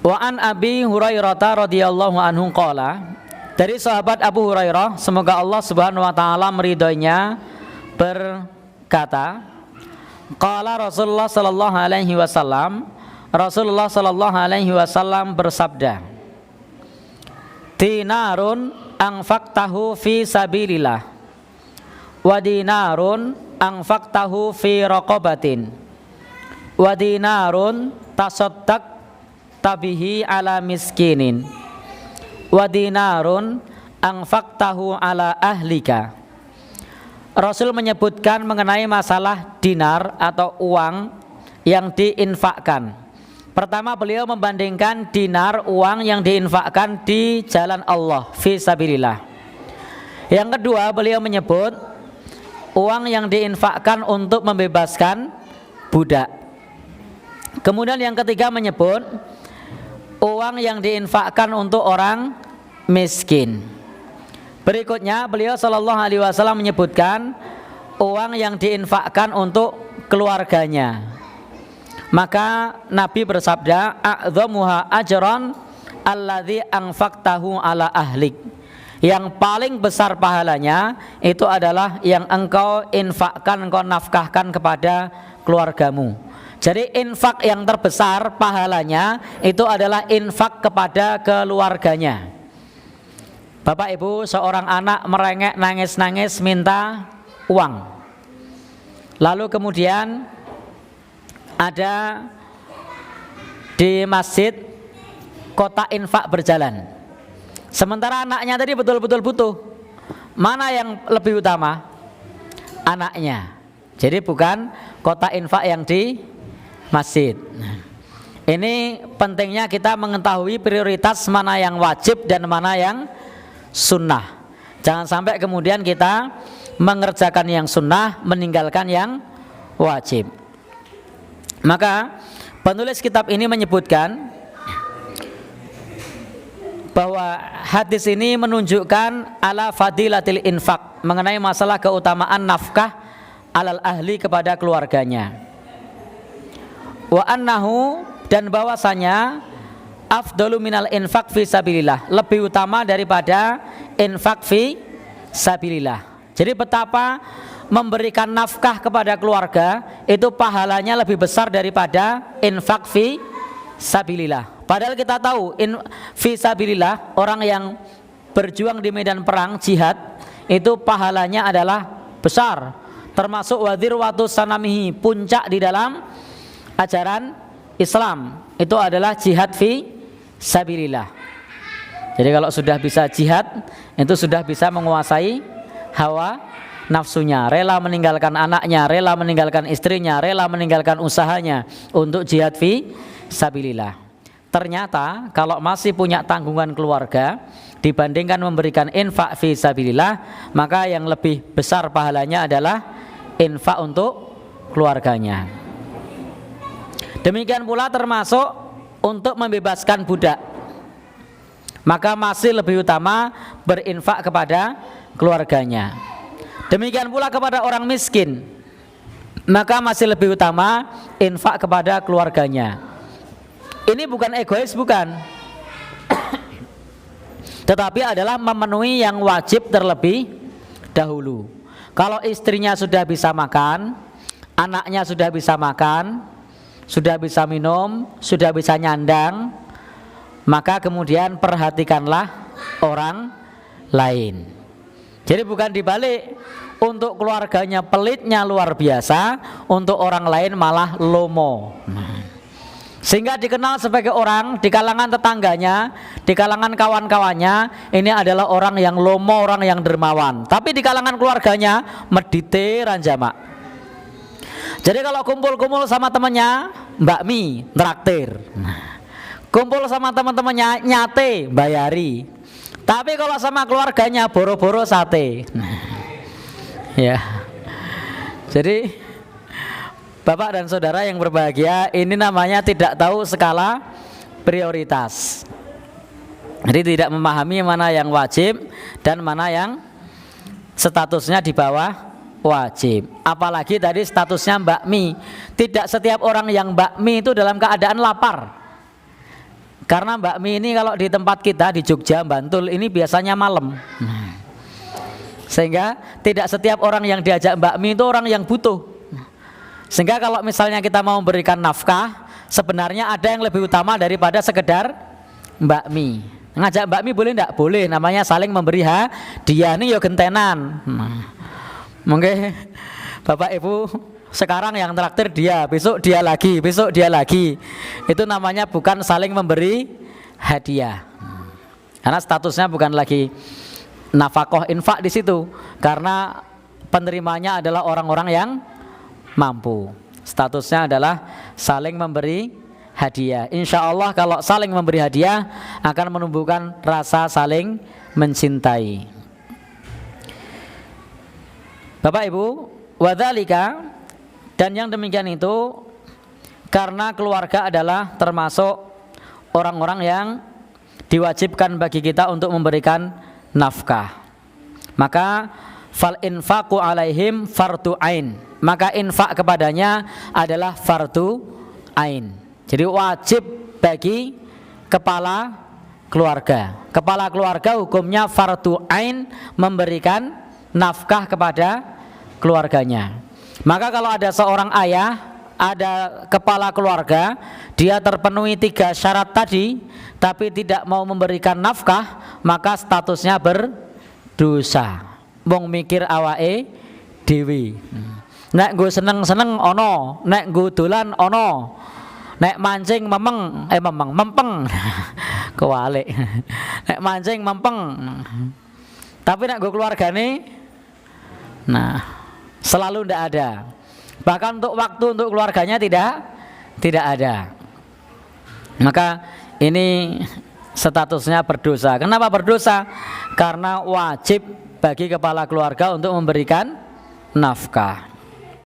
Wa an Abi Hurairah radhiyallahu anhu qala, dari sahabat Abu Hurairah semoga Allah Subhanahu wa taala meridhoinya berkata, qala Rasulullah sallallahu alaihi wasallam, Rasulullah sallallahu alaihi wasallam bersabda, dinarun anfaqtahu fi sabilillah wa dinarun anfaqtahu fi raqabatin wa dinarun tasaddaq tabihi ala miskinin wa dinarun anfaqtahu ala ahlika. Rasul menyebutkan mengenai masalah dinar atau uang yang diinfakkan. Pertama, beliau membandingkan dinar, uang yang diinfakkan di jalan Allah fi sabilillah. Yang kedua, beliau menyebut uang yang diinfakkan untuk membebaskan budak. Kemudian yang ketiga menyebut uang yang diinfakkan untuk orang miskin. Berikutnya beliau sallallahu alaihi wasallam menyebutkan uang yang diinfakkan untuk keluarganya. Maka Nabi bersabda, a'dhamuha ajran alladzi anfaqtahu ala ahlik. Yang paling besar pahalanya itu adalah yang engkau infakkan, engkau nafkahkan kepada keluargamu. Jadi infak yang terbesar pahalanya itu adalah infak kepada keluarganya. Bapak Ibu, seorang anak merengek nangis-nangis minta uang. Lalu kemudian ada di masjid kotak infak berjalan. Sementara anaknya tadi betul-betul butuh. Mana yang lebih utama? Anaknya. Jadi bukan kotak infak yang di masjid. Ini pentingnya kita mengetahui prioritas mana yang wajib dan mana yang sunnah. Jangan sampai kemudian kita mengerjakan yang sunnah, meninggalkan yang wajib. Maka penulis kitab ini menyebutkan bahwa hadis ini menunjukkan ala fadilatil infak, mengenai masalah keutamaan nafkah alal ahli kepada keluarganya. Wa annahu, dan bahwasanya afdalu minal infak fi sabilillah, lebih utama daripada infak fi sabilillah. Jadi betapa memberikan nafkah kepada keluarga itu pahalanya lebih besar daripada infak fi sabilillah. Padahal kita tahu fi sabilillah, orang yang berjuang di medan perang jihad itu pahalanya adalah besar, termasuk wadirwatu sanamihi, puncak di dalam ajaran Islam itu adalah jihad fi sabilillah. Jadi kalau sudah bisa jihad, itu sudah bisa menguasai hawa nafsunya, rela meninggalkan anaknya, rela meninggalkan istrinya, rela meninggalkan usahanya untuk jihad fi sabilillah. Ternyata kalau masih punya tanggungan keluarga dibandingkan memberikan infak fi sabilillah, maka yang lebih besar pahalanya adalah infak untuk keluarganya. Demikian pula termasuk untuk membebaskan budak, maka masih lebih utama berinfak kepada keluarganya. Demikian pula kepada orang miskin, maka masih lebih utama infak kepada keluarganya. Ini bukan egois, bukan, tetapi adalah memenuhi yang wajib terlebih dahulu. Kalau istrinya sudah bisa makan, anaknya sudah bisa makan, sudah bisa minum, sudah bisa nyandang, maka kemudian perhatikanlah orang lain. Jadi bukan dibalik, untuk keluarganya pelitnya luar biasa, untuk orang lain malah lomo. Sehingga dikenal sebagai orang di kalangan tetangganya, di kalangan kawan-kawannya, ini adalah orang yang lomo, orang yang dermawan. Tapi di kalangan keluarganya medite ranjama. Jadi kalau kumpul-kumpul sama temannya, bakmi traktir, kumpul sama teman-temannya nyate bayari. Tapi kalau sama keluarganya boro-boro sate. Ya. Jadi Bapak dan saudara yang berbahagia, ini namanya tidak tahu skala prioritas. Jadi tidak memahami mana yang wajib dan mana yang statusnya di bawah wajib. Apalagi tadi statusnya bakmi. Tidak setiap orang yang bakmi itu dalam keadaan lapar. Karena bakmi ini kalau di tempat kita di Jogja, Bantul ini biasanya malam. Sehingga tidak setiap orang yang diajak bakmi itu orang yang butuh. Sehingga kalau misalnya kita mau memberikan nafkah, sebenarnya ada yang lebih utama daripada sekedar bakmi. Ngajak bakmi boleh enggak? Boleh, namanya saling memberi hadiah. Ini ya gentenan. Mungkin Bapak Ibu sekarang yang traktir dia, besok dia lagi, besok dia lagi. Itu namanya bukan saling memberi hadiah. Karena statusnya bukan lagi nafkah infak di situ, karena penerimanya adalah orang-orang yang mampu. Statusnya adalah saling memberi hadiah. Insya Allah kalau saling memberi hadiah akan menumbuhkan rasa saling mencintai. Bapak Ibu, wadzalika, dan yang demikian itu karena keluarga adalah termasuk orang-orang yang diwajibkan bagi kita untuk memberikan nafkah. Maka fal infaqu alaihim fardu ain. Maka infak kepadanya adalah fardu ain. Jadi wajib bagi kepala keluarga. Kepala keluarga hukumnya fardu ain memberikan nafkah kepada keluarganya. Maka kalau ada seorang ayah, ada kepala keluarga, dia terpenuhi 3 syarat tadi, tapi tidak mau memberikan nafkah, maka statusnya berdosa. Wong mikir awake dhewe. Nek nggo seneng-seneng ono, nek nggo dolan ono, nek mancing mempeng. Kewalik. Nek mancing mempeng. Tapi nek nggo keluargane, nah, selalu tidak ada. Bahkan untuk waktu untuk keluarganya tidak ada. Maka ini statusnya berdosa. Kenapa berdosa? Karena wajib bagi kepala keluarga untuk memberikan nafkah.